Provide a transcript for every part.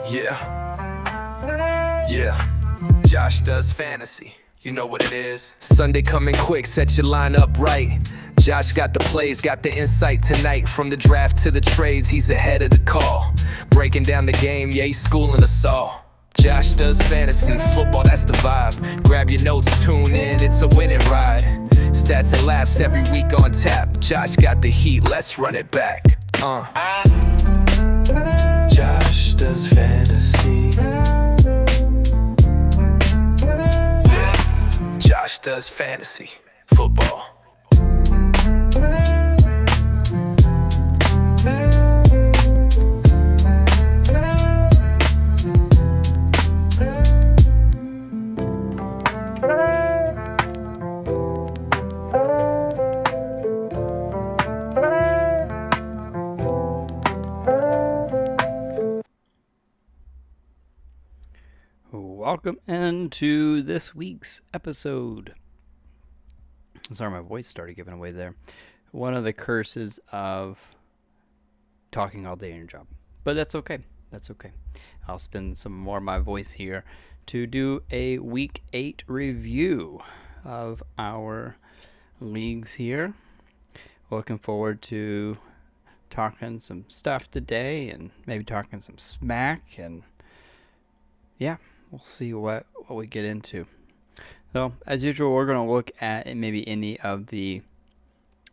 Yeah. Josh does fantasy. You know what it is. Sunday coming quick, set your line up right. Josh got the plays, got the insight tonight. From the draft to the trades, he's ahead of the call. Breaking down the game, yeah, he's schooling us all. Josh does fantasy, football, that's the vibe. Grab your notes, tune in, it's a winning ride. Stats and laughs every week on tap. Josh got the heat, let's run it back. Josh does fantasy. Yeah. Josh does fantasy football. Welcome into this week's episode. Sorry, my voice started giving away there. One of the curses of talking all day in your job. But that's okay. That's okay. I'll spend some more of my voice here to do a Week 8 review of our leagues here. Looking forward to talking some stuff today and maybe talking some smack. And yeah, we'll see what we get into. So, as usual, we're going to look at maybe any of the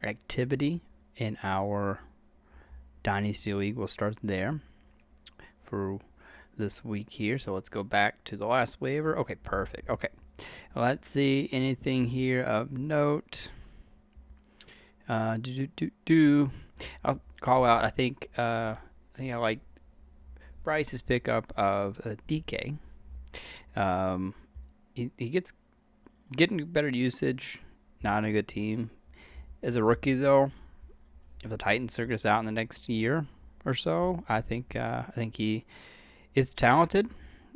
activity in our Dynasty League. We'll start there for this week here. So, let's go back to the last waiver. Okay, perfect. Okay, let's see anything here of note. I'll call out, I think I like Bryce's pickup of DK. He gets getting better usage, not a good team. As a rookie, though, if the Titans figure this out in the next year or so, I think he is talented,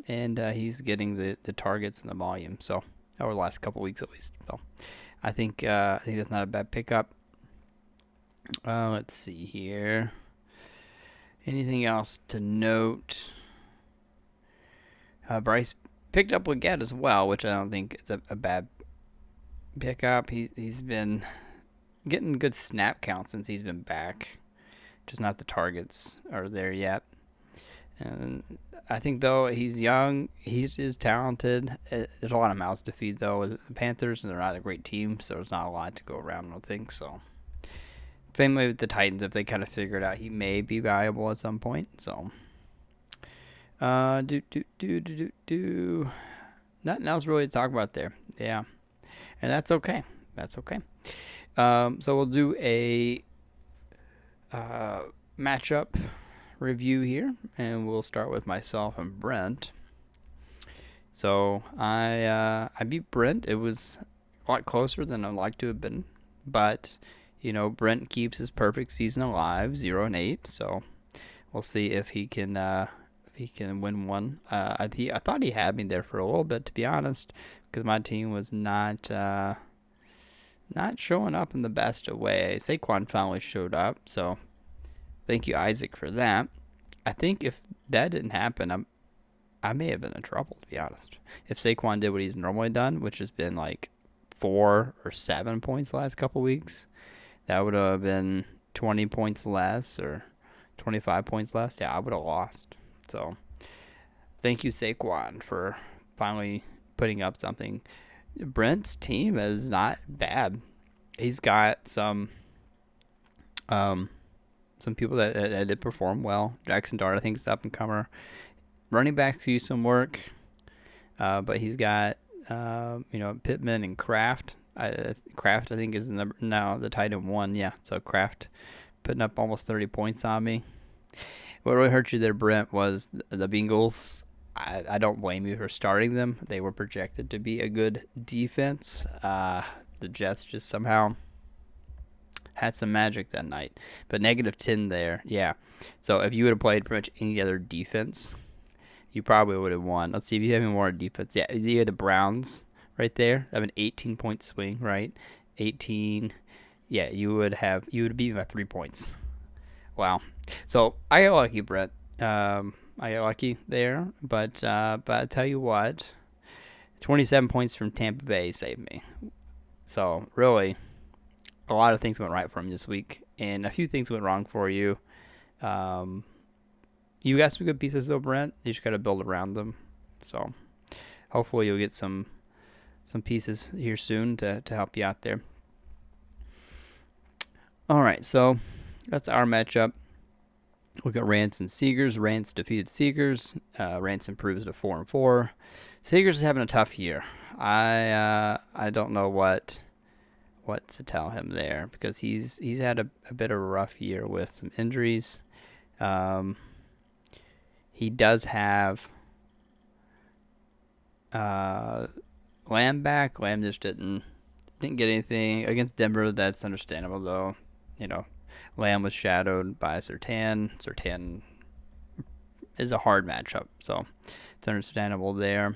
and he's getting the targets and the volume. So over the last couple weeks at least. So I think that's not a bad pickup. Let's see here. Anything else to note? Bryce picked up Leggett as well, which I don't think is a bad pickup. He's been getting good snap count since he's been back. Just not the targets are there yet. And I think, though, he's young. He's talented. There's a lot of mouths to feed, though, with the Panthers, and they're not a great team, so there's not a lot to go around, I don't think. So same way with the Titans. If they kind of figure it out, he may be valuable at some point. So nothing else really to talk about there. Yeah, and that's okay. That's okay. So we'll do a matchup review here, and we'll start with myself and Brent. So I beat Brent. It was a lot closer than I'd like to have been, but Brent keeps his perfect season alive, 0-8. So we'll see if he can win one. I thought he had me there for a little bit, to be honest, because my team was not showing up in the best of ways. Saquon finally showed up, so thank you, Isaac, for that. I think if that didn't happen, I may have been in trouble, to be honest. If Saquon did what he's normally done, which has been like 4 or 7 points the last couple weeks, that would have been 20 points less or 25 points less. Yeah, I would have lost. So thank you, Saquon, for finally putting up something. Brent's team is not bad. He's got some people that did perform well. Jackson Dart, I think, is up and comer. Running backs could use some work, but he's got Pittman and Kraft. Kraft, I think, is now the tight end 1. Yeah, so Kraft putting up almost 30 points on me. What really hurt you there, Brent, was the Bengals. I don't blame you for starting them. They were projected to be a good defense. The Jets just somehow had some magic that night. But -10 there, yeah. So if you would have played pretty much any other defense, you probably would have won. Let's see if you have any more defense. Yeah, you had the Browns right there. I have an 18-point swing, right? 18. Yeah, you would beat me by 3 points. Wow. So I got lucky, Brett. I got lucky there, but I tell you what, 27 points from Tampa Bay saved me. So really, a lot of things went right for him this week, and a few things went wrong for you. Um, you got some good pieces though, Brent. You just got to build around them. So hopefully you'll get some pieces here soon to help you out there. All right, so that's our matchup. Look at Rance and Seegers. Rance defeated Seegers. Rance improves to 4-4. Seegers is having a tough year. I don't know what to tell him there because he's had a bit of a rough year with some injuries. He does have Lamb back. Lamb just didn't get anything against Denver. That's understandable though. Lamb was shadowed by Surtain. Surtain is a hard matchup, so it's understandable there.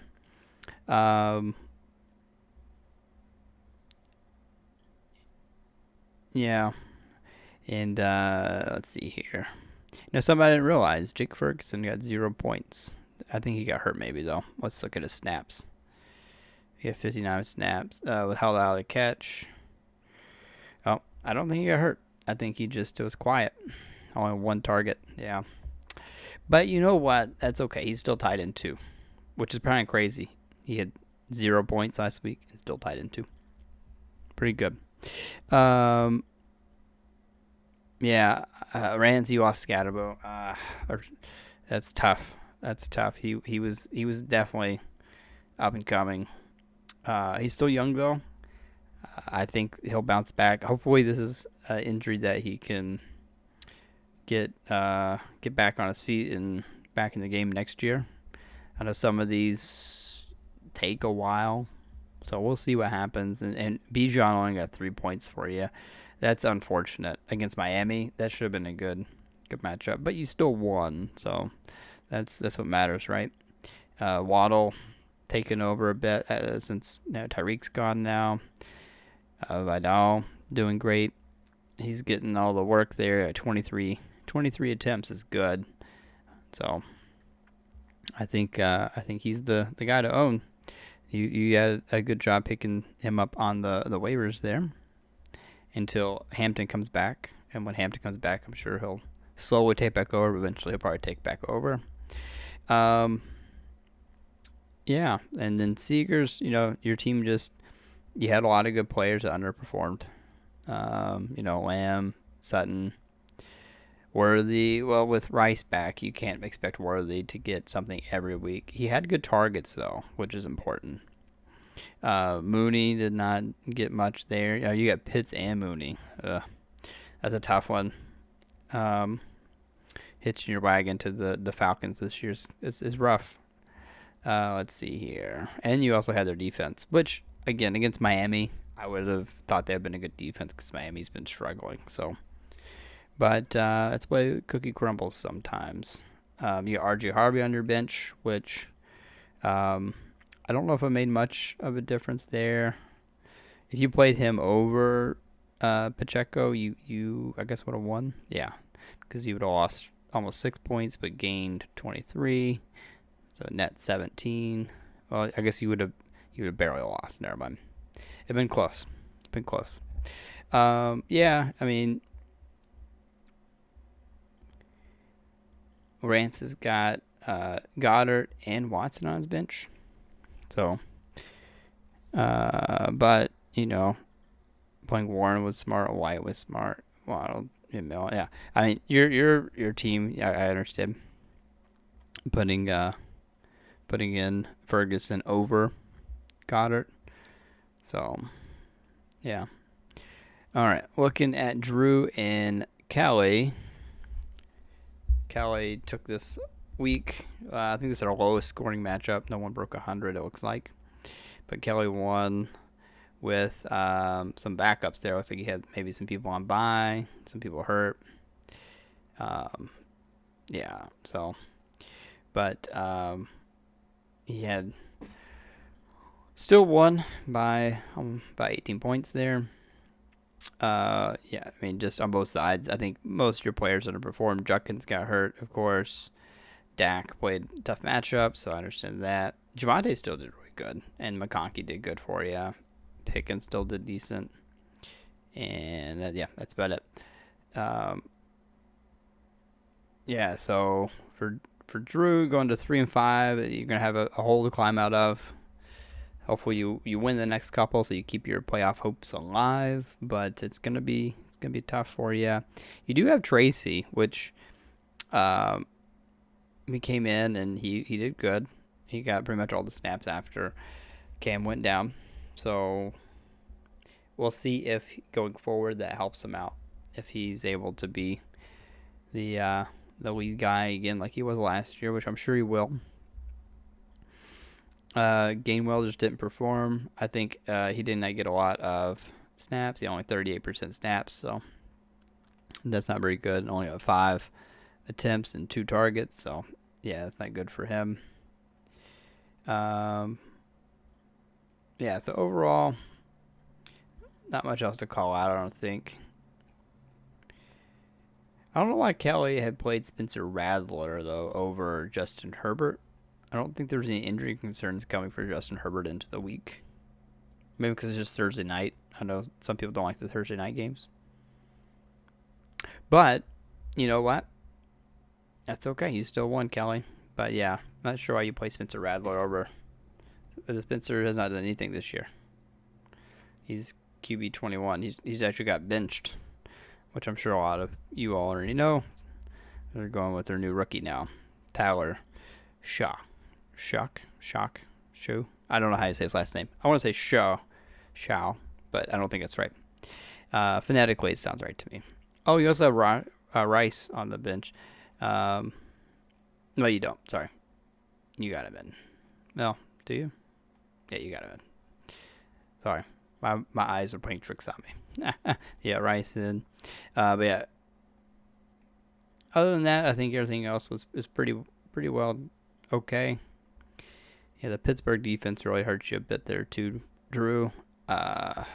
Yeah, and let's see here. Something I didn't realize, Jake Ferguson got 0 points. I think he got hurt maybe, though. Let's look at his snaps. He had 59 snaps. Held out of the catch. Oh, I don't think he got hurt. I think he just was quiet. Only one target. Yeah. But you know what? That's okay. He's still tied in 2, which is kind of crazy. He had 0 points last week and still tied in 2. Pretty good. Yeah, Ramsey lost Scatterbo. That's tough. That's tough. He was definitely up and coming. He's still young though. I think he'll bounce back. Hopefully, this is an injury that he can get back on his feet and back in the game next year. I know some of these take a while, so we'll see what happens. And Bijan only got 3 points for you. That's unfortunate against Miami. That should have been a good matchup, but you still won, so that's what matters, right? Waddle taking over a bit since Tyreek's gone now. Vidal doing great. He's getting all the work there. 23 attempts is good. So I think he's the guy to own. You had a good job picking him up on the waivers there until Hampton comes back. And when Hampton comes back, I'm sure he'll slowly take back over. But eventually, he'll probably take back over. Yeah, and then Seegers, your team you had a lot of good players that underperformed. Lamb, Sutton, Worthy. Well, with Rice back, you can't expect Worthy to get something every week. He had good targets, though, which is important. Mooney did not get much there. You got Pitts and Mooney. That's a tough one. Hitching your wagon to the Falcons this year is rough. Let's see here. And you also had their defense, which, again, against Miami, I would have thought they had been a good defense because Miami's been struggling. So, but that's why cookie crumbles sometimes. You got RJ Harvey on your bench, which I don't know if it made much of a difference there. If you played him over Pacheco, you I guess would have won. Yeah, because you would have lost almost 6 points, but gained 23. So net 17. Well, I guess you would have barely lost. Never mind. It'd been close. Yeah, I mean, Rance has got Goddard and Watson on his bench. So, but playing Warren was smart. White was smart. Waddle, yeah. I mean, your team. I understand putting in Ferguson over Goddard. So, yeah. All right. Looking at Drew and Kelly. Kelly took this week. I think this is our lowest scoring matchup. No one broke 100, it looks like. But Kelly won with some backups there. Looks like he had maybe some people on bye, some people hurt. Yeah, so. But he had still won by 18 points there. Yeah, I mean, just on both sides. I think most of your players underperformed. Judkins got hurt, of course. Dak played tough matchups, so I understand that. Javonte still did really good, and McConkey did good for you. Pickens still did decent, and that's about it. So for Drew going to 3-5, you're gonna have a hole to climb out of. Hopefully you win the next couple, so you keep your playoff hopes alive. But it's gonna be tough for you. You do have Tracy, which he came in and he did good. He got pretty much all the snaps after Cam went down. So we'll see if going forward that helps him out. If he's able to be the lead guy again like he was last year, which I'm sure he will. Gainwell just didn't perform. I think he did not get a lot of snaps. He only 38% snaps, so that's not very good. Only got 5 attempts and 2 targets, so yeah, that's not good for him. So overall, not much else to call out, I don't think. I don't know why Kelly had played Spencer Rattler, though, over Justin Herbert. I don't think there's any injury concerns coming for Justin Herbert into the week. Maybe because it's just Thursday night. I know some people don't like the Thursday night games. But, you know what? That's okay. You still won, Kelly. But yeah, not sure why you play Spencer Rattler over. Spencer has not done anything this year. He's QB 21. He's actually got benched, which I'm sure a lot of you all already know. They're going with their new rookie now, Tyler Shaw. Show. I don't know how you say his last name. I want to say Shao, but I don't think it's right. Phonetically, it sounds right to me. Oh, you also have Rice on the bench. No, you don't. Sorry. You got him in. No, do you? Yeah, you got him in. Sorry. My eyes were playing tricks on me. Yeah, Rice in. But yeah. Other than that, I think everything else was pretty well okay. Yeah, the Pittsburgh defense really hurt you a bit there too, Drew. Yeah,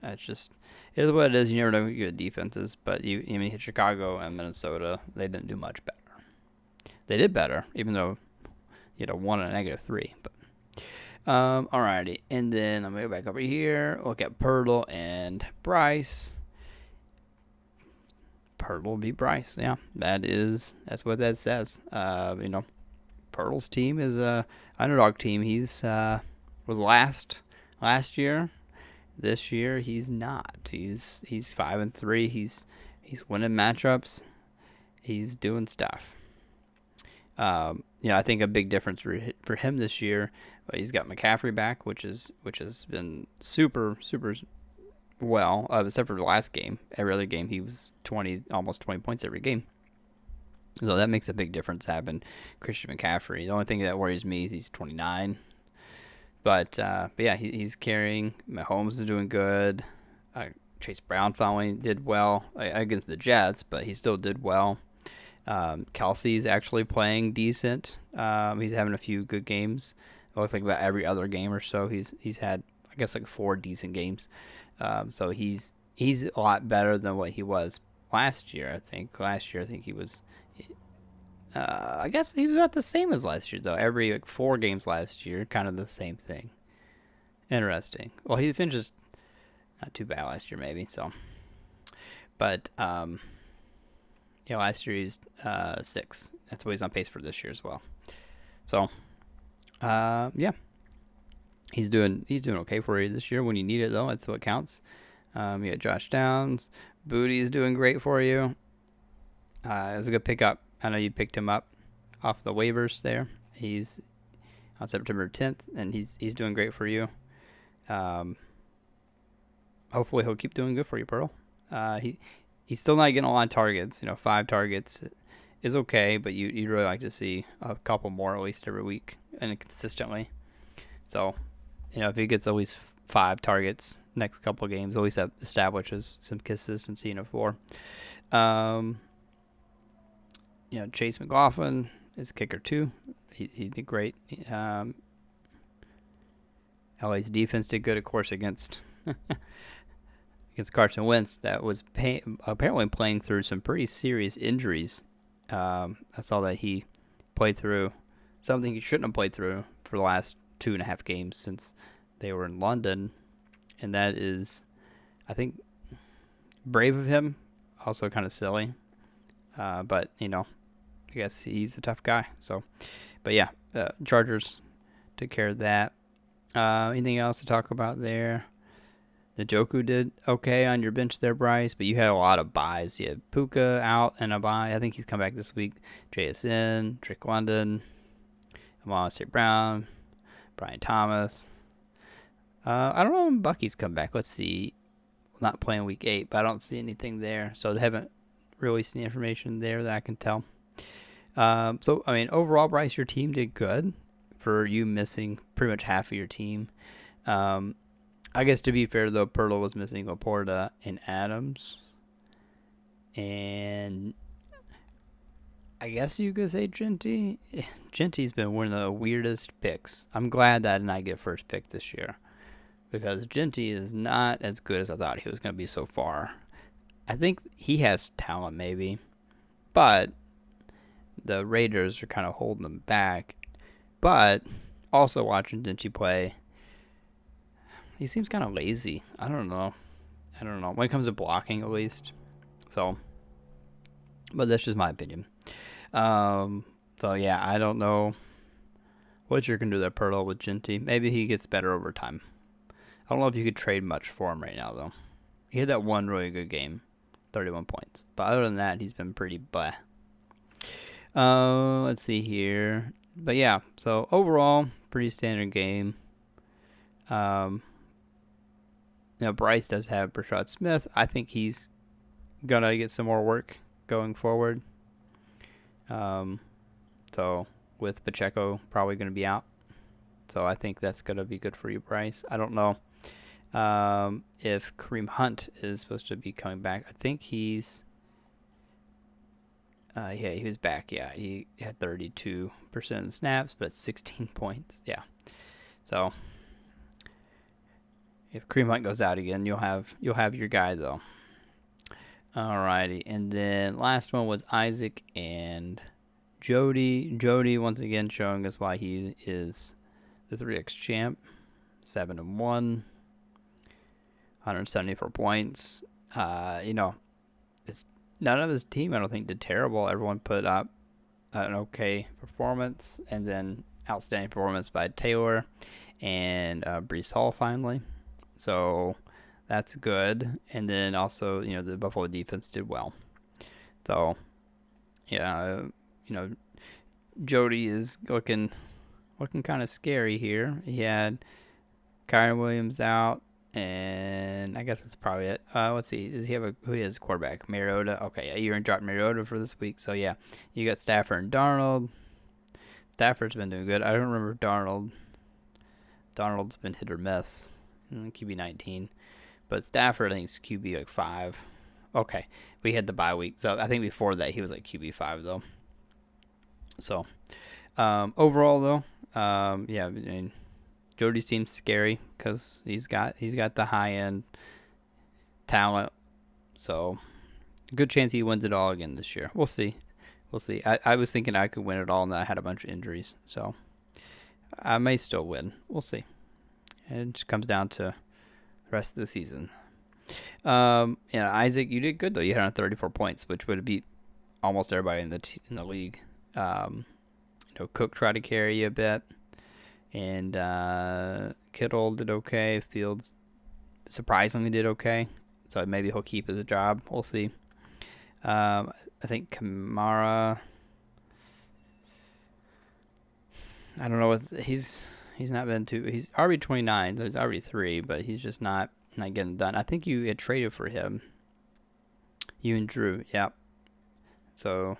it's just it is what it is. You never know who good defenses, but you hit Chicago and Minnesota. They didn't do much better. They did better, even though you had a 1 and a -3. But alrighty, and then I'm gonna go back over here. Look at Pirtle and Bryce. Pirtle beat Bryce. Yeah, that's what that says. Pirtle's team is a underdog team. He's was last year. This year he's not. He's 5-3. He's winning matchups. He's doing stuff. I think a big difference for him this year. He's got McCaffrey back, which has been super well. Except for the last game. Every other game he was almost 20 points every game. So that makes a big difference having Christian McCaffrey. The only thing that worries me is he's 29. But yeah, he's carrying. Mahomes is doing good. Chase Brown finally did well against the Jets, but he still did well. Kelsey's actually playing decent. He's having a few good games. It looks like about every other game or so he's had, I guess, like 4 decent games. So he's a lot better than what he was last year. I think he was. I guess he was about the same as last year, though. Every 4 games last year, kind of the same thing. Interesting. Well, he finished not too bad last year, maybe. So, but last year he's 6. That's what he's on pace for this year as well. So, yeah, he's doing okay for you this year. When you need it, though, that's what counts. You got Josh Downs. Booty's doing great for you. It was a good pickup. I know you picked him up off the waivers there. He's on September 10th, and he's doing great for you. Hopefully he'll keep doing good for you, Pearl. He's still not getting a lot of targets. 5 targets is okay, but you'd really like to see a couple more at least every week and consistently. So, if he gets at least 5 targets next couple of games, at least that establishes some consistency in a 4. Chase McLaughlin is kicker too. He did great. LA's defense did good, of course, against Carson Wentz. That was apparently playing through some pretty serious injuries I saw that he played through something he shouldn't have played through for the last 2.5 games since they were in London, and that is, I think, brave of him, also kind of silly. But I guess he's a tough guy. So, but yeah, Chargers took care of that. Anything else to talk about there? The Joku did okay on your bench there, Bryce, but you had a lot of buys. You had Puka out and a buy. I think he's come back this week. JSN, Drake London, Amon St. Brown, Brian Thomas. I don't know when Bucky's come back. Let's see. Not playing week 8, but I don't see anything there. So they haven't released any information there that I can tell. Overall, Bryce, your team did good for you missing pretty much half of your team. I guess to be fair, though, Pirtle was missing Laporta and Adams. And I guess you could say Genty. Genty's been one of the weirdest picks. I'm glad that I did not get first pick this year, because Genty is not as good as I thought he was going to be so far. I think he has talent, maybe, but the Raiders are kind of holding him back. But also watching Genty play, he seems kind of lazy. I don't know. When it comes to blocking, at least. So, but that's just my opinion. Yeah, I don't know what you're going to do there, Pirtle, with Genty. Maybe he gets better over time. I don't know if you could trade much for him right now, though. He had that one really good game, 31 points. But other than that, he's been pretty bleh. Let's see here. But yeah, so overall, pretty standard game. Bryce does have Brashad Smith. I think he's going to get some more work going forward. So with Pacheco probably going to be out. So I think that's going to be good for you, Bryce. I don't know if Kareem Hunt is supposed to be coming back. I think he's... he was back. Yeah, he had 32% of the snaps, but 16 points. Yeah. So if Kareem Hunt goes out again, you'll have your guy, though. Alrighty, and then last one was Isaac and Jody. Jody once again showing us why he is the 3x champ. 7-1, 174 points. It's none of his team, I don't think, did terrible. Everyone put up an okay performance, and then outstanding performance by Taylor and Brees Hall finally. So that's good. And then also, the Buffalo defense did well. So, yeah, Jody is looking kind of scary here. He had Kyron Williams out, and I guess that's probably it. Let's see. Does he have who is quarterback? Mariota. Okay, yeah, you're going to drop Mariota for this week. So, yeah, you got Stafford and Darnold. Stafford's been doing good. I don't remember Darnold. Darnold's been hit or miss. QB 19. But Stafford, I think, is QB 5. Okay, we had the bye week. So, I think before that, he was QB 5, though. So, overall, though, Jody seems scary because he's got the high end talent. So, good chance he wins it all again this year. We'll see. I was thinking I could win it all, and then I had a bunch of injuries. So, I may still win. We'll see. It just comes down to the rest of the season. Isaac, you did good though. You had 34 points, which would have beat almost everybody in the league. Cook tried to carry you a bit, and Kittle did okay. Fields surprisingly did okay, so maybe he'll keep his job. We'll see. I think Kamara, I don't know what he's not been too. He's RB 29. There's RB 3, but he's just not getting done. I think you had traded for him. You and Drew, yeah. So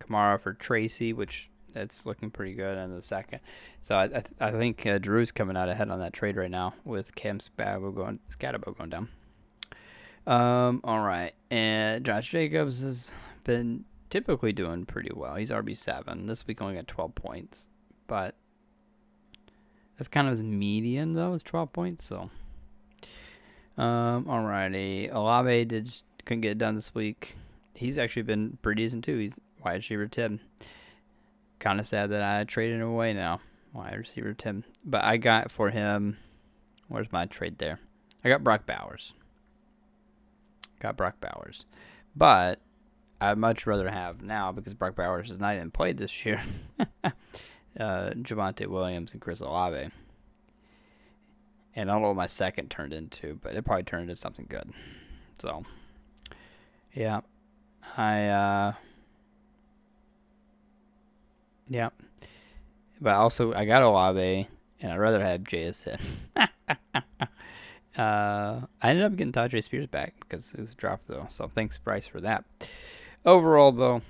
Kamara for Tracy, which that's looking pretty good in the second. So I think Drew's coming out ahead on that trade right now with Cam Scatterbo going down. All right, and Josh Jacobs has been typically doing pretty well. He's RB7. This week only got 12 points, but that's kind of his median though. Is 12 points. So, alrighty, Olave couldn't get it done this week. He's actually been pretty decent too. He's wide receiver Tim. Kind of sad that I traded him away now. Wide receiver Tim. But I got for him, where's my trade there? I got Brock Bowers. But I'd much rather have now, because Brock Bowers has not even played this year, Javonte Williams and Chris Olave. And I don't know what my second turned into, but it probably turned into something good. So, yeah. Yeah. But also, I got Olave, and I'd rather have JSN. I ended up getting Tajay Spears back because it was dropped, though. So, thanks, Bryce, for that. Overall, though,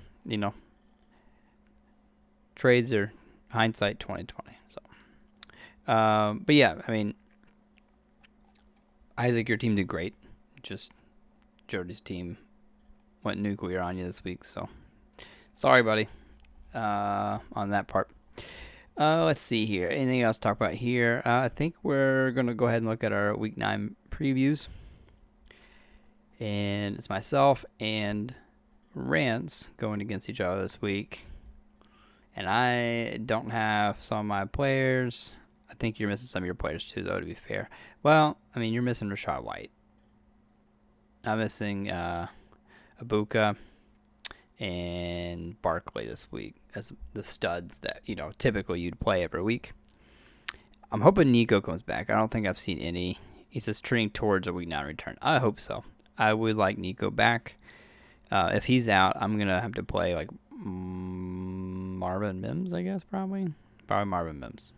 trades are hindsight 2020. So, but yeah, I mean, Isaac, your team did great. Just Jody's team went nuclear on you this week, so sorry, buddy, on that part. Let's see here. Anything else to talk about here? I think we're going to go ahead and look at our Week 9 previews. And it's myself and Rance going against each other this week. And I don't have some of my players. I think you're missing some of your players too, though, to be fair. Well, I mean, you're missing Rashad White. I'm missing Ibuka and Barkley this week as the studs that, typically you'd play every week. I'm hoping Nico comes back. I don't think I've seen any. He's just trending towards a Week 9 return. I hope so. I would like Nico back. If he's out, I'm going to have to play like Marvin Mims, I guess, probably. Probably Marvin Mims.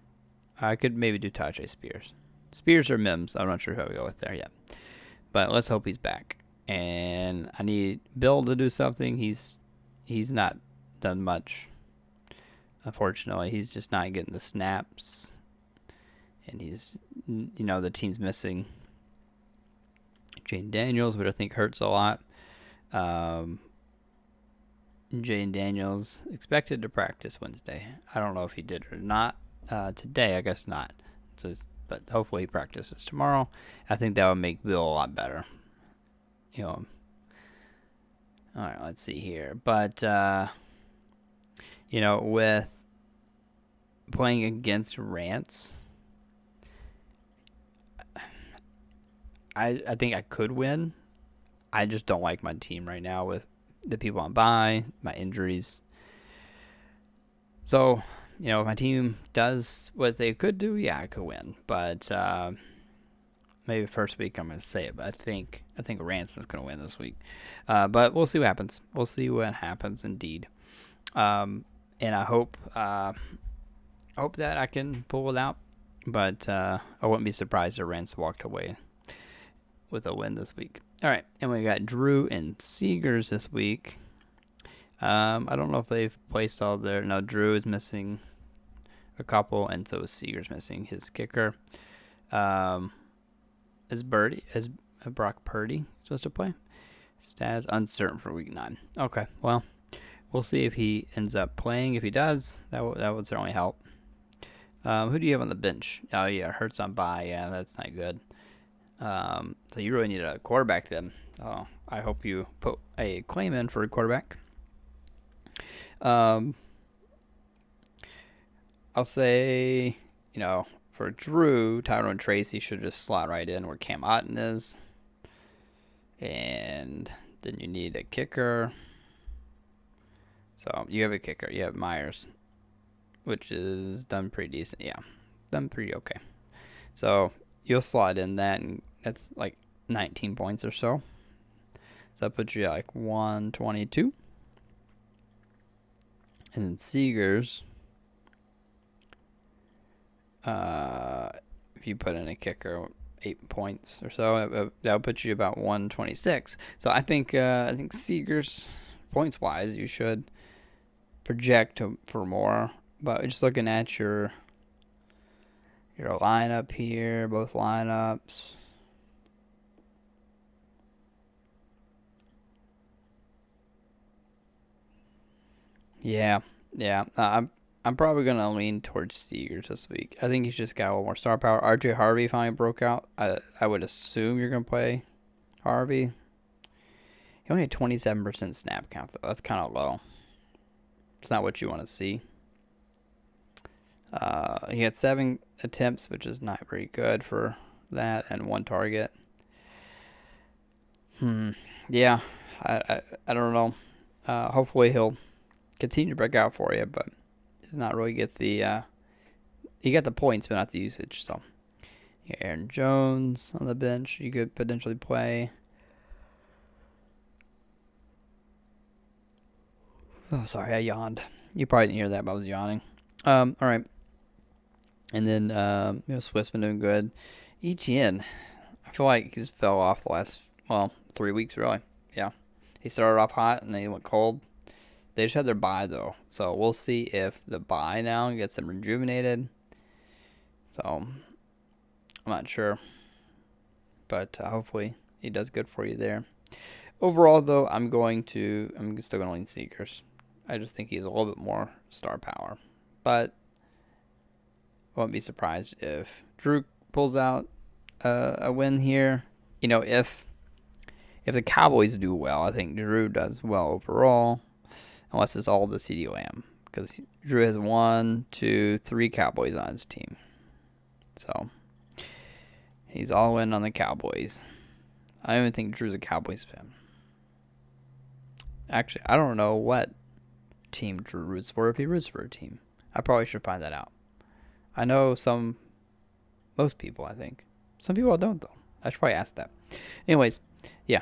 I could maybe do Tajay Spears. Spears or Mims. I'm not sure who I'll go with there yet. But let's hope he's back. And I need Bill to do something. He's not done much. Unfortunately, he's just not getting the snaps. And he's, the team's missing Jane Daniels, which I think hurts a lot. Jane Daniels expected to practice Wednesday. I don't know if he did or not. Today, I guess not. But hopefully he practices tomorrow. I think that would make Bill a lot better. All right, let's see here. But, with playing against Rance, I think I could win. I just don't like my team right now with the people on bye, my injuries. So, if my team does what they could do, yeah, I could win. But maybe first week I'm going to say it, but I think Ranson's going to win this week. But we'll see what happens. We'll see what happens indeed. And I hope that I can pull it out. But I wouldn't be surprised if Rance walked away with a win this week. All right, and we got Drew and Seegers this week. I don't know if they've placed all their... No, Drew is missing a couple, and so is Seegers missing his kicker. Is Brock Purdy supposed to play? Stats uncertain for Week 9. Okay, well, we'll see if he ends up playing. If he does, that would certainly help. Who do you have on the bench? Oh, yeah, Hurts on bye. Yeah, that's not good. So you really need a quarterback then. Oh, I hope you put a claim in for a quarterback. I'll say, for Drew, Tyrone Tracy should just slot right in where Cam Otten is. And then you need a kicker. So you have a kicker. You have Myers, which is done pretty decent. Yeah, done pretty okay. So you'll slot in that, and that's like 19 points or so. So that puts you at like 122. And then Seegers, if you put in a kicker, 8 points or so, that would put you about 126. So I think Seegers, points wise, you should project for more. But just looking at your lineup here, both lineups. Yeah. I'm probably gonna lean towards Seegers this week. I think he's just got a little more star power. RJ Harvey finally broke out. I would assume you're gonna play Harvey. He only had 27% snap count though. That's kind of low. It's not what you want to see. He had 7 attempts, which is not very good for that, and 1 target. Yeah, I don't know. Hopefully he'll continue to break out for you, but not really get the he got the points, but not the usage. So Aaron Jones on the bench, you could potentially play. Oh, sorry, I yawned. You probably didn't hear that, but I was yawning. All right. And then Swift's been doing good. ETN, I feel like he's fell off the last 3 weeks really. Yeah, he started off hot and then he went cold. They just had their bye though, so we'll see if the bye now gets them rejuvenated. So I'm not sure, but hopefully he does good for you there. Overall though, I'm still going to lean Sneakers. I just think he's a little bit more star power, but I won't be surprised if Drew pulls out a win here. If the Cowboys do well, I think Drew does well overall, unless it's all the CeeDee Lamb, because Drew has 1, 2, 3 Cowboys on his team, so he's all in on the Cowboys. I don't even think Drew's a Cowboys fan. Actually, I don't know what team Drew roots for, if he roots for a team. I probably should find that out. I know most people, I think. Some people don't, though. I should probably ask that. Anyways, yeah.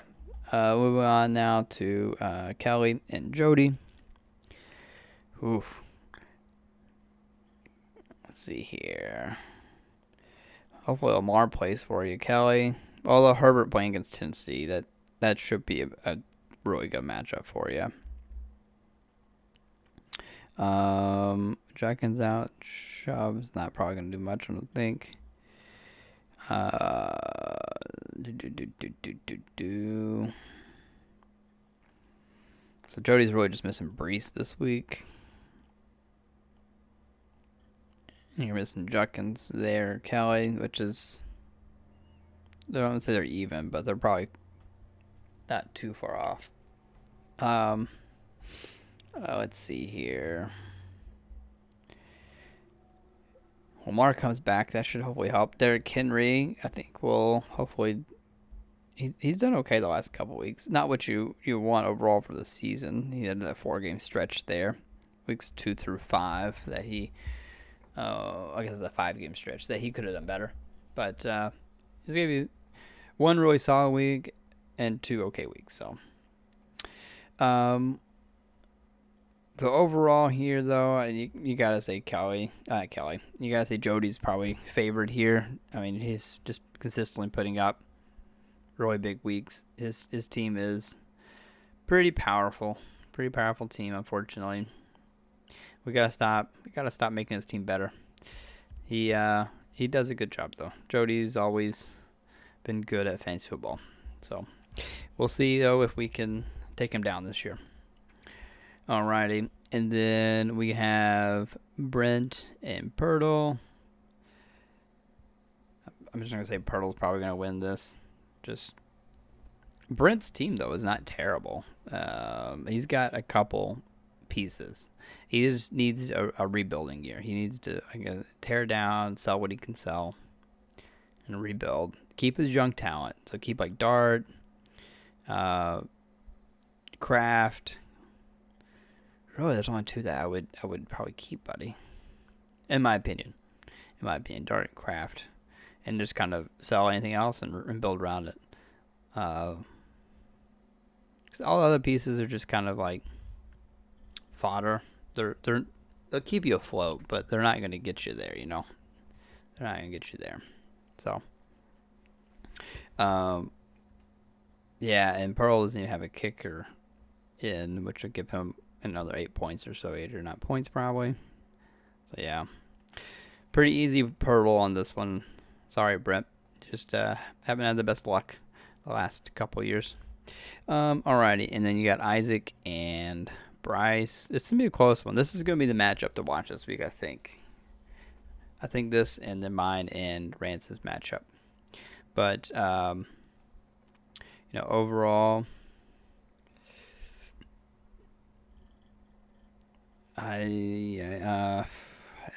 Moving on now to Kelly and Jody. Oof. Let's see here. Hopefully Lamar plays for you, Kelly. Although Herbert playing against Tennessee, that should be a really good matchup for you. Jenkins out. Chubb's not probably going to do much, I don't think. So Jody's really just missing Brees this week. And you're missing Jenkins there, Kelly, which is, I don't want to say they're even, but they're probably not too far off. Let's see here. Lamar comes back. That should hopefully help. Derrick Henry, I think, will hopefully. He's done okay the last couple weeks. Not what you want overall for the season. He had a 4-game stretch there, weeks 2 through 5. That he, I guess it's a 5-game stretch that he could have done better. But he's gave you 1 really solid week and 2 okay weeks. So, the overall here, though, you gotta say Kelly. You gotta say Jody's probably favored here. I mean, he's just consistently putting up really big weeks. His team is pretty powerful team. Unfortunately, we gotta stop making his team better. He does a good job though. Jody's always been good at fantasy football, so we'll see though if we can take him down this year. Alrighty, and then we have Brent and Pirtle. I'm just going to say Pirtle's probably going to win this. Just Brent's team, though, is not terrible. He's got a couple pieces. He just needs a rebuilding year. He needs to tear down, sell what he can sell, and rebuild. Keep his young talent. So keep like Dart, Kraft. Really, there's only 2 that I would probably keep, buddy. In my opinion, Dart and Kraft, and just kind of sell anything else and build around it. 'Cause all the other pieces are just kind of like fodder. They'll keep you afloat, but they're not going to get you there. They're not going to get you there. So, yeah, and Pearl doesn't even have a kicker in, which would give him another 8 points or so, 8 or 9 points probably. So yeah, pretty easy Pearl on this one. Sorry, Brent. Just haven't had the best luck the last couple years. Alrighty, and then you got Isaac and Bryce. It's gonna be a close one. This is gonna be the matchup to watch this week, I think. I think this and then mine and Rance's matchup. But overall,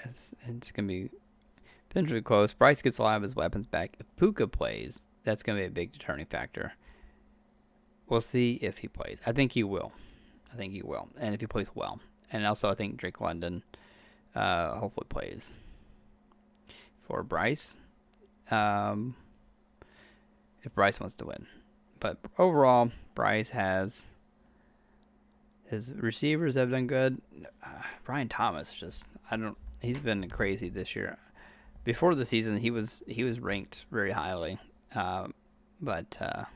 It's gonna be potentially close. Bryce gets a lot of his weapons back. If Puka plays, that's gonna be a big determining factor. We'll see if he plays. I think he will. And if he plays well, and also I think Drake London, hopefully plays for Bryce. If Bryce wants to win, but overall, Bryce has his receivers have done good. Brian Thomas he's been crazy this year. Before the season, he was ranked very highly, but I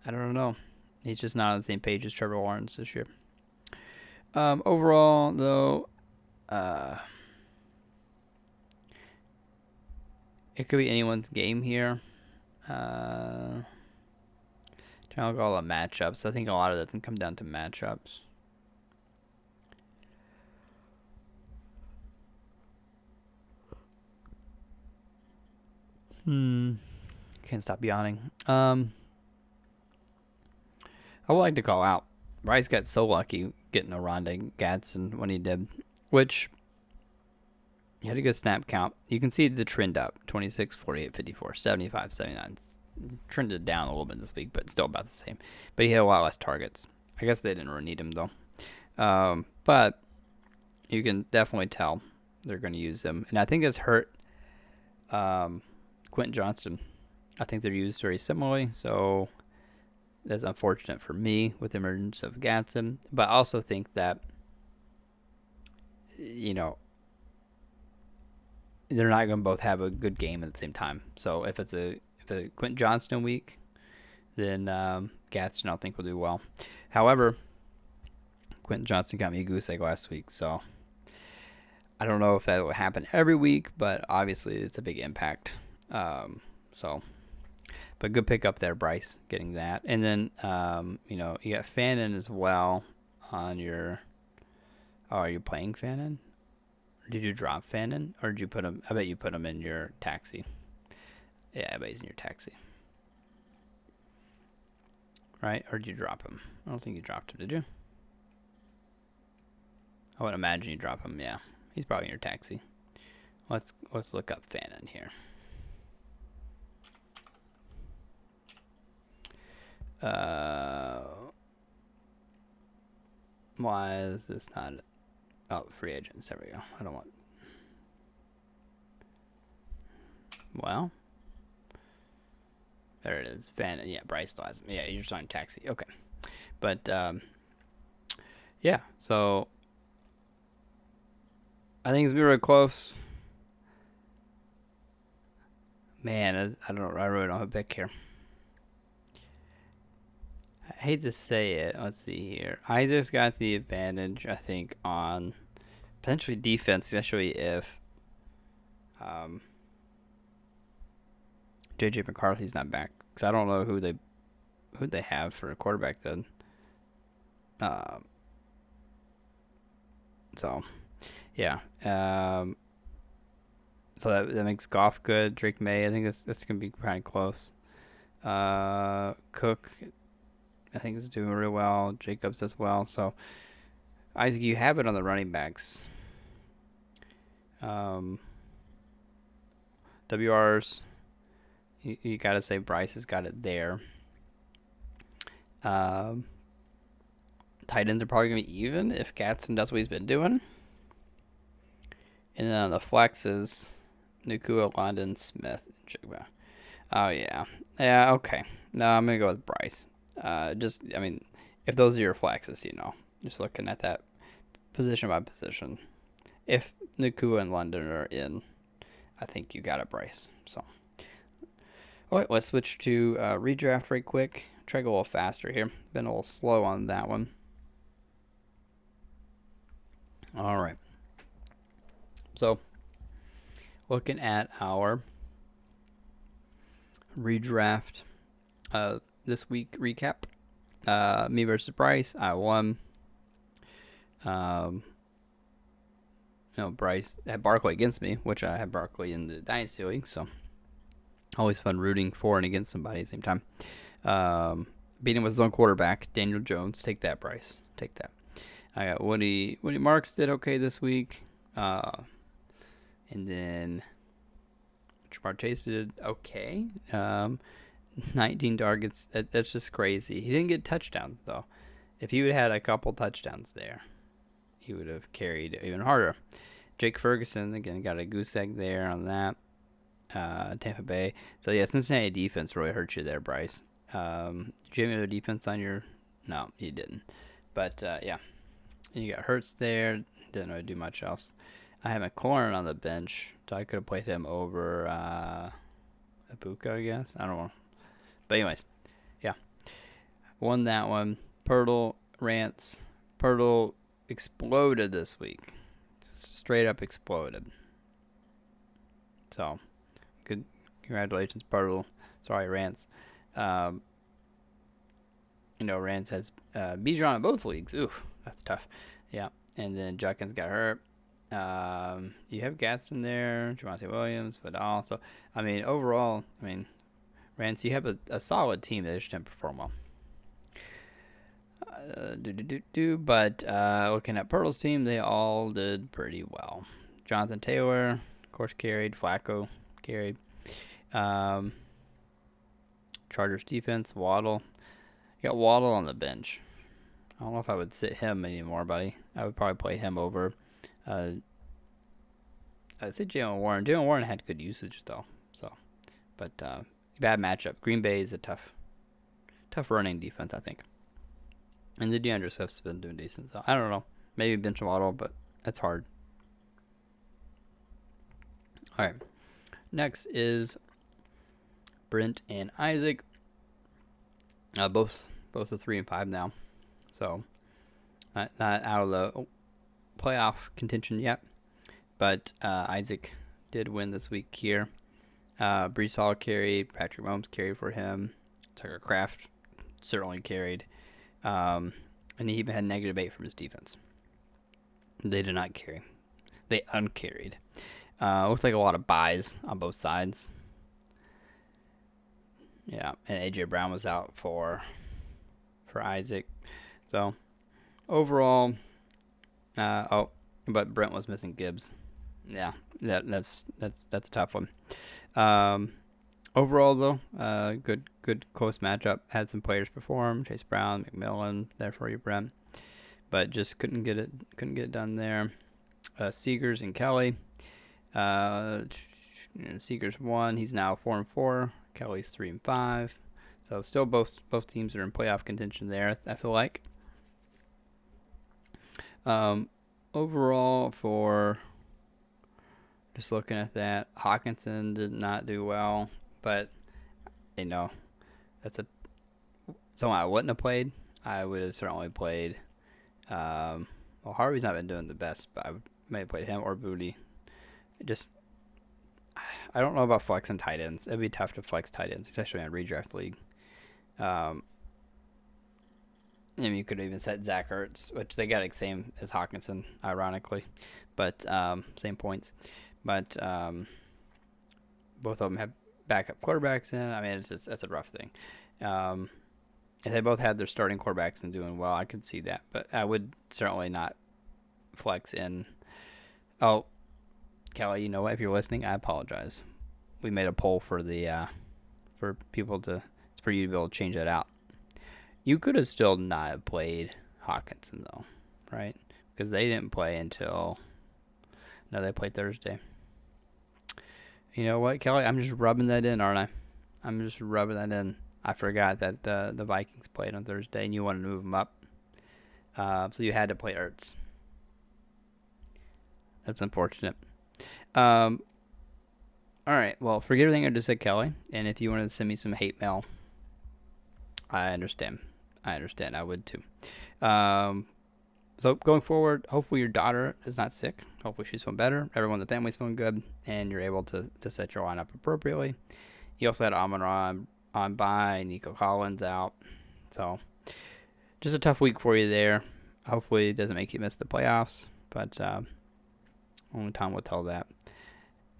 don't know. He's just not on the same page as Trevor Lawrence this year. Overall, though, it could be anyone's game here. Trying to look at all the matchups. I think a lot of that's going to come down to matchups. Can't stop yawning. I would like to call out. Bryce got so lucky getting a Rondé Gadsden when he did, which he had a good snap count. You can see the trend up 26, 48, 54, 75, 79. Trended down a little bit this week, but still about the same. But he had a lot less targets. I guess they didn't really need him, though. But you can definitely tell they're going to use him. And I think it's hurt Quentin Johnston. I think they're used very similarly, so that's unfortunate for me with the emergence of Gadsden. But I also think that, they're not going to both have a good game at the same time. So if it's a Quentin Johnston week, then Gadsden I don't think will do well. However, Quentin Johnston got me a goose egg last week, so I don't know if that will happen every week, but obviously it's a big impact. But good pick up there, Bryce, getting that. And then, you got Fannin as well on your... Oh, are you playing Fannin? Did you drop Fannin? Or did you put him... I bet you put him in your taxi. Yeah, I bet he's in your taxi. Right? Or did you drop him? I don't think you dropped him, did you? I would imagine you drop him, yeah. He's probably in your taxi. Let's look up Fannin here. Why is this not... Oh, free agents. There we go. I don't want... Well... There it is. Fannin. Yeah, Bryce still has him. Yeah, you're just on taxi. Okay. But, yeah, so... I think it's going to be really close. Man, I really don't have a pick here. I hate to say it. Let's see here. I just got the advantage, I think, on potentially defense, especially if JJ McCarthy's not back. Because I don't know who they have for a quarterback then. So, yeah. So that makes Goff good. Drake May, I think that's going to be kind of close. Cook, I think is doing real well. Jacobs as well. So, Isaac, you have it on the running backs. WRs, you got to say Bryce has got it there. Tight ends are probably going to be even if Gadsden does what he's been doing. And then on the flexes, Nakua, London, Smith, and Jigba. Oh, yeah. Yeah, okay. No, I'm going to go with Bryce. If those are your flexes, just looking at that position by position. If Nakua and London are in, I think you got it, Bryce. So, all right, let's switch to redraft right quick. Try to go a little faster here. Been a little slow on that one. All right. So, looking at our redraft this week recap. Me versus Bryce. I won. Bryce had Barkley against me, which I had Barkley in the Dynasty League, so always fun rooting for and against somebody at the same time. Beating with his own quarterback, Daniel Jones. Take that, Bryce. Take that. I got Woody Marks did okay this week. And then Jamar Chase did okay. 19 targets. That's just crazy. He didn't get touchdowns, though. If he would have had a couple touchdowns there, he would have carried even harder. Jake Ferguson, again, got a goose egg there on that. Tampa Bay. So, yeah, Cincinnati defense really hurt you there, Bryce. Did you have any other defense on your... No, you didn't. But, yeah. You got Hurts there. Didn't really do much else. I had McLaurin on the bench, so I could have played him over Ibuka, I guess. I don't know. But anyways, yeah. Won that one. Pirtle, Rants. Pirtle exploded this week. Straight up exploded. So, good. Congratulations, Pirtle. Sorry, Rants. Rants has Bijan in both leagues. Oof, that's tough. Yeah. And then Judkins got hurt. You have Gatson there, Javonte Williams, Vidal. So, overall, Rance, you have a solid team that just didn't perform well. But looking at Pirtle's team, they all did pretty well. Jonathan Taylor, of course, carried. Flacco carried. Chargers defense, Waddle. You got Waddle on the bench. I don't know if I would sit him anymore, buddy. I would probably play him over. I'd say Jalen Warren. Jalen Warren had good usage though. But bad matchup. Green Bay is a tough running defense, I think. And the DeAndre Swift's been doing decent. So I don't know. Maybe bench Waddle, but that's hard. All right. Next is Brent and Isaac. Both are 3-5 now. So not out of the playoff contention yet. But Isaac did win this week here. Breece Hall carried. Patrick Mahomes carried for him. Tucker Kraft certainly carried. And he even had -8 from his defense. They did not carry. They uncarried. Looks like a lot of buys on both sides. Yeah, and A.J. Brown was out for Isaac. So, overall, but Brent was missing Gibbs. Yeah, that's a tough one. Overall, though, good close matchup. Had some players perform. Chase Brown, McMillan, there for you, Brent. But just couldn't get it done there. Seegers and Kelly. Seegers won. He's now 4-4. Kelly's 3-5. So still both teams are in playoff contention there, I feel like. Overall, for just looking at that, Hawkinson did not do well, but that's someone I wouldn't have played. I would have certainly played. Harvey's not been doing the best, but I may have played him or Booty. I don't know about flexing tight ends. It'd be tough to flex tight ends, especially in a redraft league. You could even set Zach Ertz, which they got the same as Hawkinson, ironically, but same points. But both of them have backup quarterbacks in. That's a rough thing. And they both had their starting quarterbacks and doing well. I could see that, but I would certainly not flex in. Oh, Kelly, you know what? If you're listening, I apologize. We made a poll for the for you to be able to change that out. You could have still not have played Hawkinson though, right? Because they didn't play until they played Thursday. You know what, Kelly? I'm just rubbing that in, aren't I? I'm just rubbing that in. I forgot that the Vikings played on Thursday, and you wanted to move them up, so you had to play Ertz. That's unfortunate. All right. Well, forget everything I just said, Kelly. And if you wanted to send me some hate mail, I understand. I would too. So going forward, hopefully your daughter is not sick. Hopefully she's feeling better. Everyone in the family's feeling good, and you're able to set your lineup appropriately. You also had Amon-Ra on bye, Nico Collins out. So just a tough week for you there. Hopefully it doesn't make you miss the playoffs, but only time will tell that.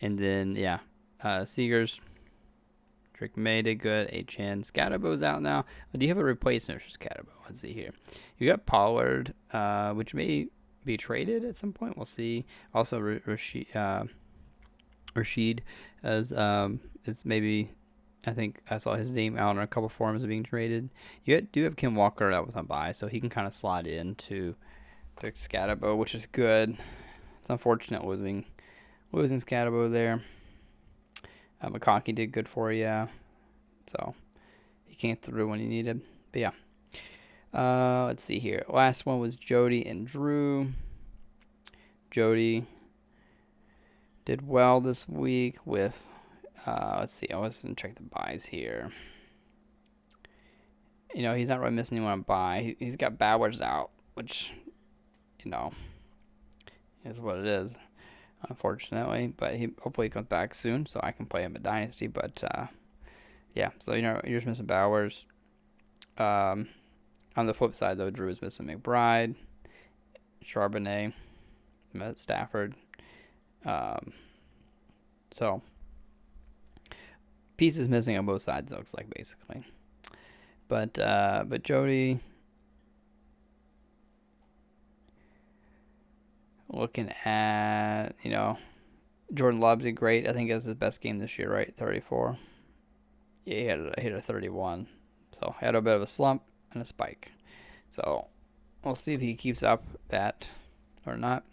And then, Seegers, Drake May did good. H.N. Scadabo's out now. Do you have a replacement for Scadabo? Let's see here. You got Pollard, which may be traded at some point. We'll see. Also, Rashid as it's maybe. I think I saw his name out on a couple forums of being traded. You do have Kim Walker that was on bye, so he can kind of slide into Scatabo, which is good. It's unfortunate losing Scatabo there. McConkey did good for you, so he came through when he needed. But yeah, let's see here. Last one was Jody and Drew. Jody did well this week with. Let's see. I was gonna check the buys here. He's not really missing anyone on buy. He's got Bowers out, which is what it is, unfortunately. But hopefully he comes back soon, so I can play him at Dynasty. But yeah, so you're just missing Bowers. On the flip side, though, Drew is missing McBride, Charbonnet, Stafford. So pieces missing on both sides, looks like, basically. But Jody, looking at, Jordan Love did great. I think that's his best game this year, right? 34. Yeah, he hit a 31. So he had a bit of a slump and a spike. So we'll see if he keeps up that or not.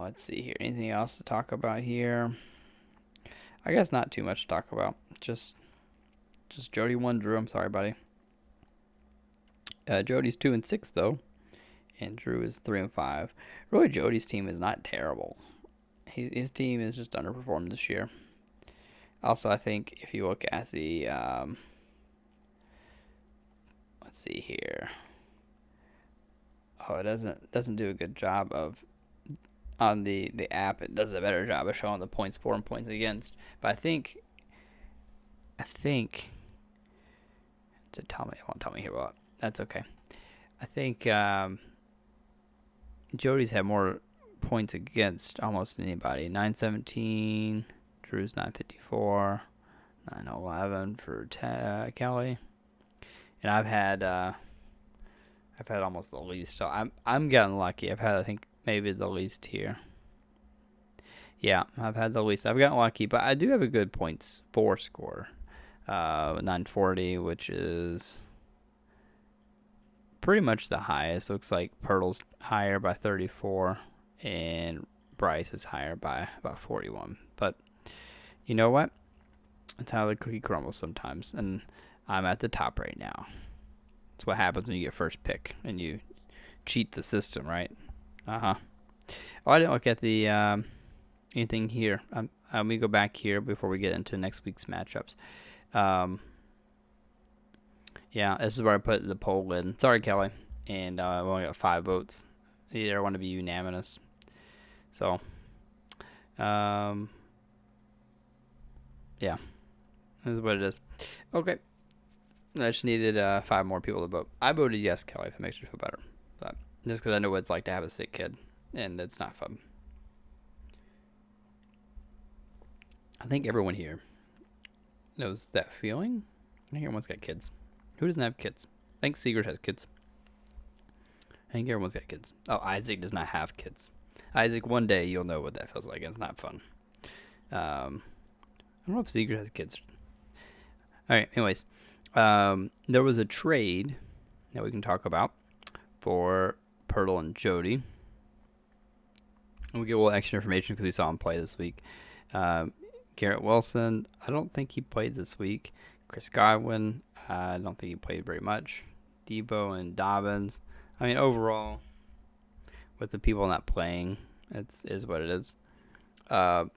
Let's see here. Anything else to talk about here? I guess not too much to talk about. Just Jody won, Drew. I'm sorry, buddy. Jody's 2-6 though, and Drew is 3-5. Really, Jody's team is not terrible. His team is just underperformed this year. Also, I think if you look at the let's see here. Oh, it doesn't do a good job of on the app. It does a better job of showing the points for and points against. But I think to tell me, it won't tell me here what. That's okay. I think Jody's had more points against almost anybody. 917, Drew's 954, 911 for Kelly, and I've had almost the least. So I'm getting lucky. I've had, I think, maybe the least here. Yeah, I've had the least. I've gotten lucky, but I do have a good points for score. 940, which is pretty much the highest. Looks like Pirtle's higher by 34, and Bryce is higher by about 41. But you know what? That's how the cookie crumbles sometimes, and I'm at the top right now. That's what happens when you get first pick and you cheat the system, right? Oh, I didn't look at the anything here. Let me go back here before we get into next week's matchups. Yeah, this is where I put the poll in. Sorry, Kelly. And I only got 5 votes. I want to be unanimous. So, yeah. This is what it is. Okay. I just needed 5 more people to vote. I voted yes, Kelly, if it makes you feel better. But just because I know what it's like to have a sick kid. And it's not fun. I think everyone here knows that feeling. I think everyone's got kids. Who doesn't have kids? I think Seegers has kids. I think everyone's got kids. Oh, Isaac does not have kids. Isaac, one day you'll know what that feels like. It's not fun. I don't know if Seegers has kids. All right, anyways. There was a trade that we can talk about for Pirtle and Jody. And we get a little extra information because we saw him play this week. Garrett Wilson, I don't think he played this week. Chris Godwin, I don't think he played very much. Debo and Dobbins. I mean, overall, with the people not playing, it is what it is. You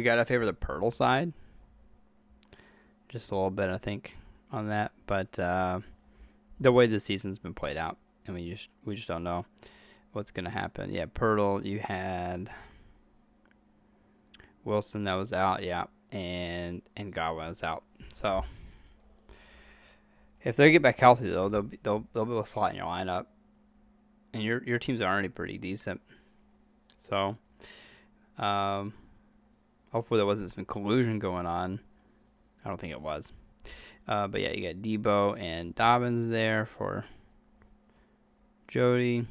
got to favor the Pirtle side. Just a little bit, I think, on that. But the way the season's been played out, I mean, we just don't know what's going to happen. Yeah, Pirtle, you had Wilson that was out, yeah, and Godwin was out. So if they get back healthy, though, they'll be able to slot in your lineup, and your teams are already pretty decent. So Hopefully there wasn't some collusion going on. I don't think it was. But yeah, you got Debo and Dobbins there for Jody.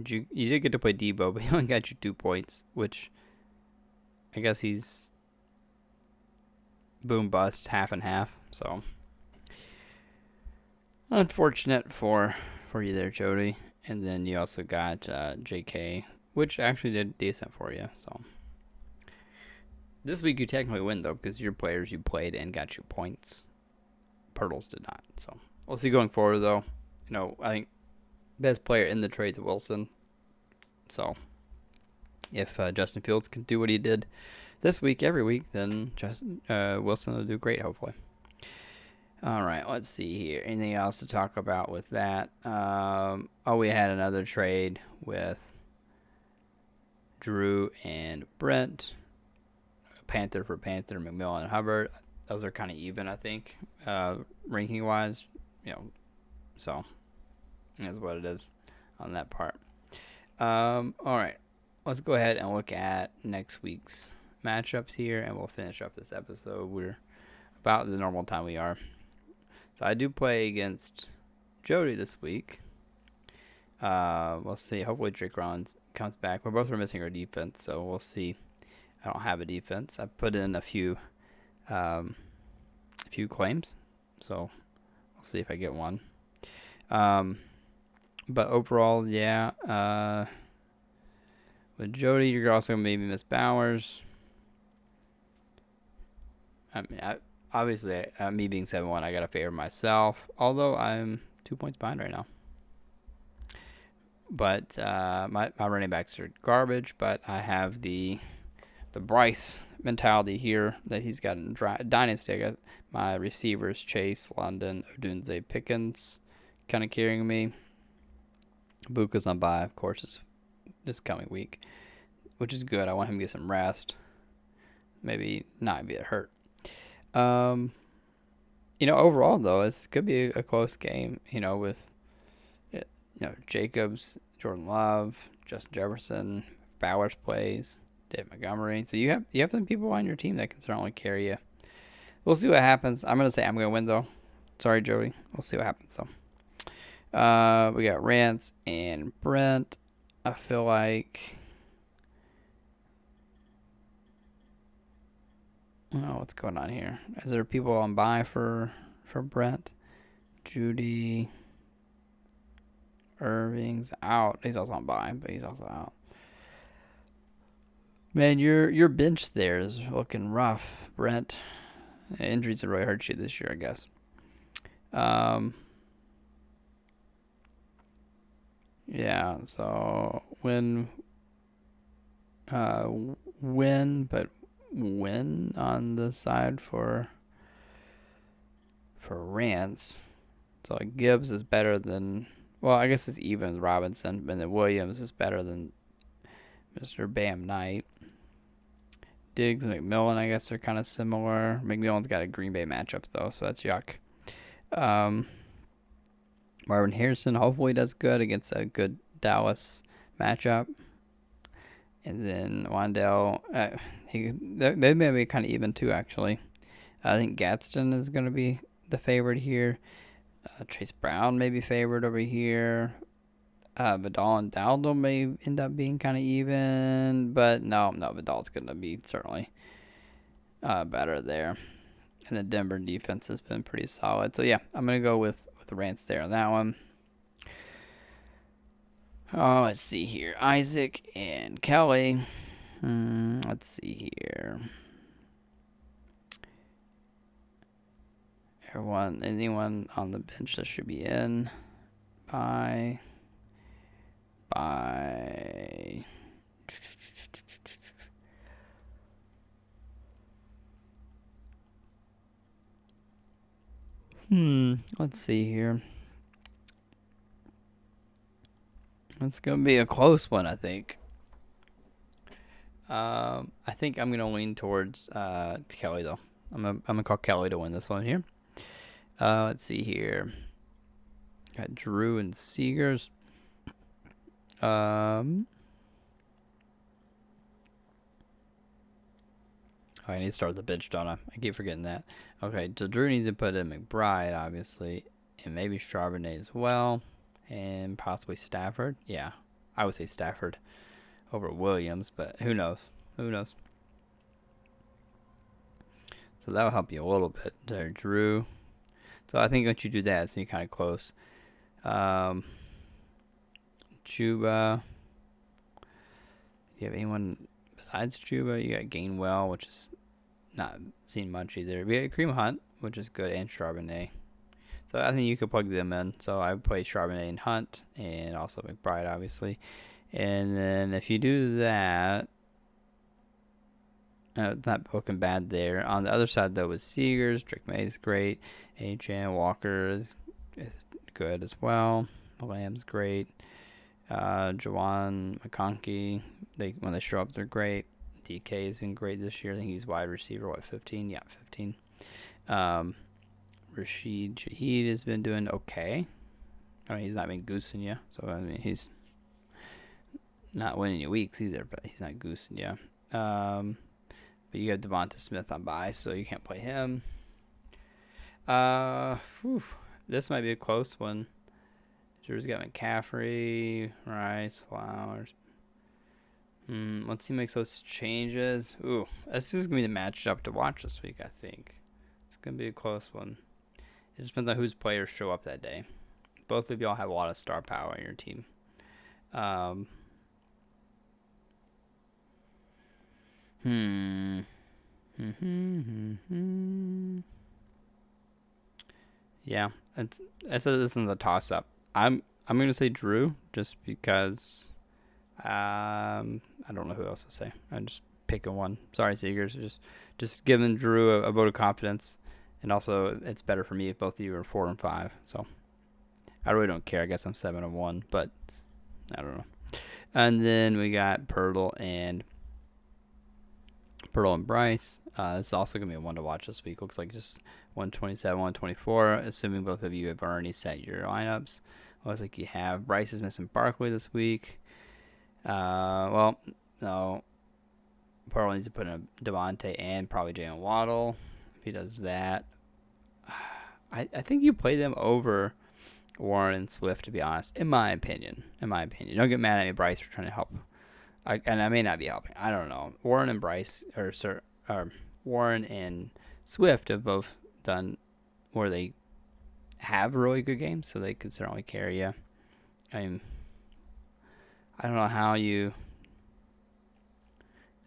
You did get to play Debo, but he only got you 2 points, which I guess he's boom bust, half and half. So unfortunate for you there, Jody. And then you also got JK, which actually did decent for you. So this week you technically win though, because your players you played and got you points. Pirtles did not. So we'll see going forward though. I think best player in the trade's Wilson. So if Justin Fields can do what he did this week every week, then Wilson will do great, hopefully. All right, let's see here. Anything else to talk about with that? We had another trade with Drew and Brent. Panther for Panther, McMillan and Hubbard. Those are kind of even, I think, ranking-wise. So that's what it is on that part. All right, let's go ahead and look at next week's matchups here, and we'll finish up this episode. We're about the normal time we are. So I do play against Jody this week. We'll see. Hopefully Drake Rollins comes back. We're both missing our defense, so we'll see. I don't have a defense. I put in a few claims, so we'll see if I get one. But overall, yeah. With Jody, you're also going to maybe miss Bowers. I mean, obviously, me being 7-1, I got to favor myself. Although I'm 2 points behind right now. But my running backs are garbage. But I have the Bryce mentality here that he's got in Dynasty. I got my receivers, Chase, London, Odunze, Pickens, kind of carrying me. Buka's on bye, of course, this coming week, which is good. I want him to get some rest. Maybe not get hurt. Overall, though, it could be a close game, with Jacobs, Jordan Love, Justin Jefferson, Bowers plays, Dave Montgomery. So you have some people on your team that can certainly carry you. We'll see what happens. I'm going to say I'm going to win, though. Sorry, Jody. We'll see what happens, though. We got Rance and Brent. I feel like... Oh, what's going on here? Is there people on bye for Brent? Judy. Irving's out. He's also on bye, but he's also out. Man, your bench there is looking rough, Brent. Injuries have really hurt you this year, I guess. Yeah, so win on the side for Rance. So Gibbs is better than, well, I guess it's even with Robinson, and then Williams is better than Mr. Bam Knight. Diggs and McMillan, I guess, are kind of similar. McMillan's got a Green Bay matchup, though, so that's yuck. Marvin Harrison hopefully does good against a good Dallas matchup. And then Wandell, they may be kind of even, too, actually. I think Gadsden is going to be the favorite here. Chase Brown may be favored over here. Vidal and Dowdle may end up being kind of even, but no, Vidal's going to be certainly better there. And the Denver defense has been pretty solid. So, yeah, I'm going to go with the Rants there on that one. Oh, let's see here. Isaac and Kelly. Let's see here. Anyone on the bench that should be in by let's see here. It's gonna be a close one, I think. I think I'm gonna lean towards Kelly though. I'm gonna call Kelly to win this one here. Let's see here. Got Drew and Seegers. I need to start the bench, don't I? I keep forgetting that. Okay, so Drew needs to put in McBride, obviously, and maybe Charbonnet as well, and possibly Stafford. Yeah, I would say Stafford over Williams, but who knows? Who knows? So that'll help you a little bit there, Drew. So I think once you do that, it's going to be kind of close. Chuba. If you have anyone besides Chuba, you got Gainwell, which is not seen much either. We got Kareem Hunt, which is good, and Charbonnet. So I think you could plug them in. So I would play Charbonnet and Hunt, and also McBride, obviously. And then if you do that, not looking bad there. On the other side, though, with Seegers, Drake May is great. H.N. Walker is good as well. Lamb's great. Jawan McConkey, when they show up, they're great. DK has been great this year. I think he's wide receiver, 15? Yeah, 15. Rashid Shaheed has been doing okay. I mean, he's not been goosing you. So, I mean, he's not winning you weeks either, but he's not goosing you. But you have Devonta Smith on bye, so you can't play him. This might be a close one. Drew's got McCaffrey, Rice, Flowers. Once he makes those changes, this is going to be the matchup to watch this week, I think. It's going to be a close one. It just depends on whose players show up that day. Both of y'all have a lot of star power in your team. Yeah, this is a toss-up. I'm going to say Drew just because I don't know who else to say. I'm just picking one. Sorry, Seegers. Just giving Drew a vote of confidence. And also, it's better for me if both of you are 4 and 5. So I really don't care. I guess I'm 7 and 1, but I don't know. And then we got Pirtle and Bryce. It's also going to be a one to watch this week. Looks like just 127, 124, assuming both of you have already set your lineups. Looks like you have. Bryce is missing Barkley this week. No. Pearl needs to put in Devontae and probably Jalen Waddle. If he does that, I think you play them over Warren and Swift, to be honest, in my opinion. Don't get mad at me, Bryce, for trying to help. And I may not be helping. I don't know. Warren and Swift have both done where they have really good games, so they could certainly carry you. I don't know how you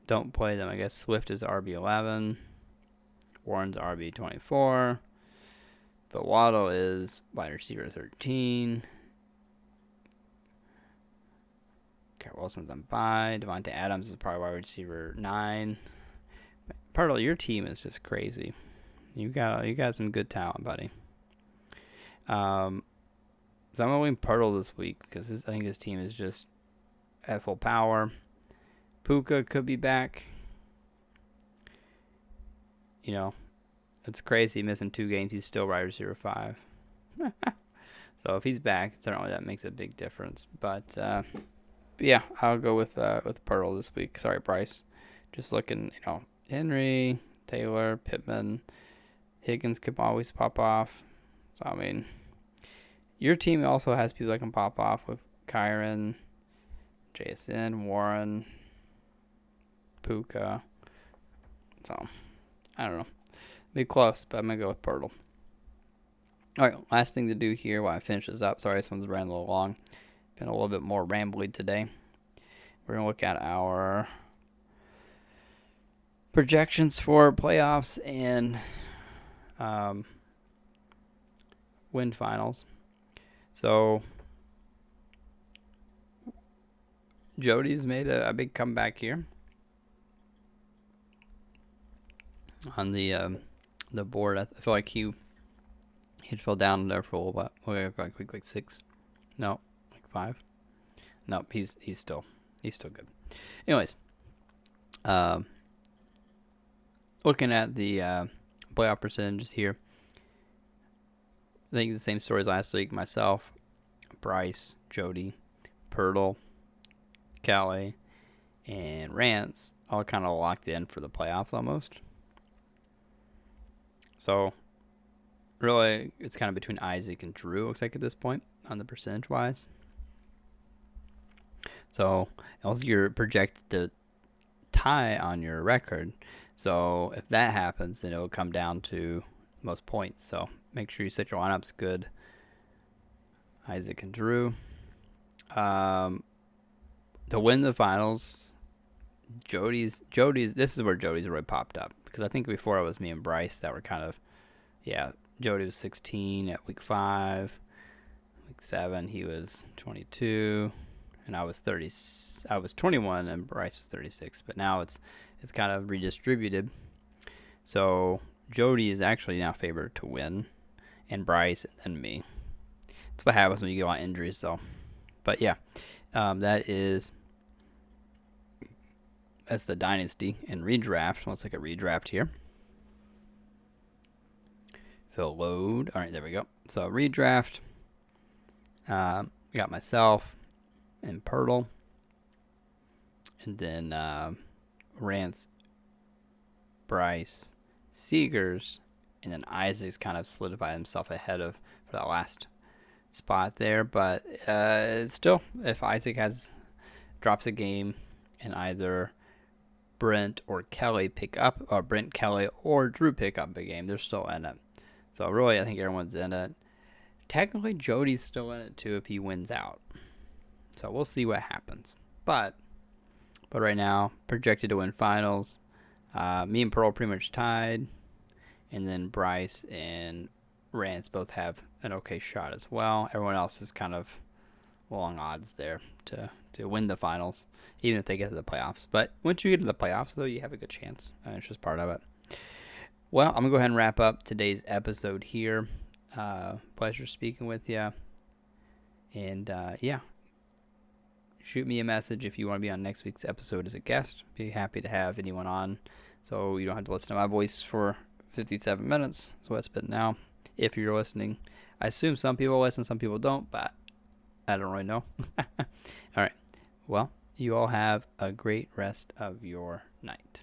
don't play them. I guess Swift is RB11, Warren's RB24, but Waddle is wide receiver 13. Garrett Wilson's on bye. Devontae Adams is probably wide receiver 9. Part your team is just crazy. You got some good talent, buddy. So I'm going Pirtle this week because I think his team is just at full power. Puka could be back. It's crazy missing 2 games. He's still wide receiver 5. So if he's back, certainly that makes a big difference. But yeah, I'll go with Pirtle this week. Sorry, Bryce. Just looking, Henry, Taylor, Pittman, Higgins could always pop off. So, I mean, your team also has people that can pop off with Kyron, JSN, Warren, Puka. So, I don't know. Be close, but I'm going to go with Pirtle. All right, last thing to do here while I finish this up. Sorry, this one's ran a little long. Been a little bit more rambly today. We're going to look at our projections for playoffs and win finals. So Jody's made a big comeback here on the board. I feel like he fell down there for a little bit. Like 6. No, like 5. No, he's still good. Anyways, looking at the playoff percentages here, I think the same story as last week. Myself, Bryce, Jody, Pirtle, Callie, and Rance all kind of locked in for the playoffs almost. So really, it's kind of between Isaac and Drew, looks like, at this point on the percentage-wise. So also you're projected to tie on your record. So if that happens, then it'll come down to most points. So make sure you set your lineups good. Isaac and Drew. To win the finals, Jody's. This is where Jody's really popped up, because I think before it was me and Bryce that were kind of, yeah. Jody was 16 at week 5. Week 7 he was 22, and I was 30. I was 21 and Bryce was 36. But now it's kind of redistributed. So Jody is actually now favored to win, and Bryce and then me. That's what happens when you get on injuries, though. But yeah, that's the dynasty and redraft. Let's take a redraft here. Fill load. All right, there we go. So redraft. We got myself and Pirtle, and then Rance, Bryce, Seegers, and then Isaac's kind of solidified himself ahead of for that last spot there. But still, if Isaac drops a game and either Brent or Kelly pick up, or Brent, Kelly, or Drew pick up a game, they're still in it. So really, I think everyone's in it. Technically, Jody's still in it too if he wins out. So we'll see what happens. But right now, projected to win finals. Me and Pearl pretty much tied, and then Bryce and Rance both have an okay shot as well. Everyone else is kind of long odds there to win the finals, even if they get to the playoffs. But once you get to the playoffs, though, you have a good chance. It's just part of it. Well, I'm going to go ahead and wrap up today's episode here. Pleasure speaking with you. And, yeah. Shoot me a message if you want to be on next week's episode as a guest. Be happy to have anyone on, so you don't have to listen to my voice for 57 minutes. So that's been now. If you're listening, I assume some people listen, some people don't, but I don't really know. All right. Well, you all have a great rest of your night.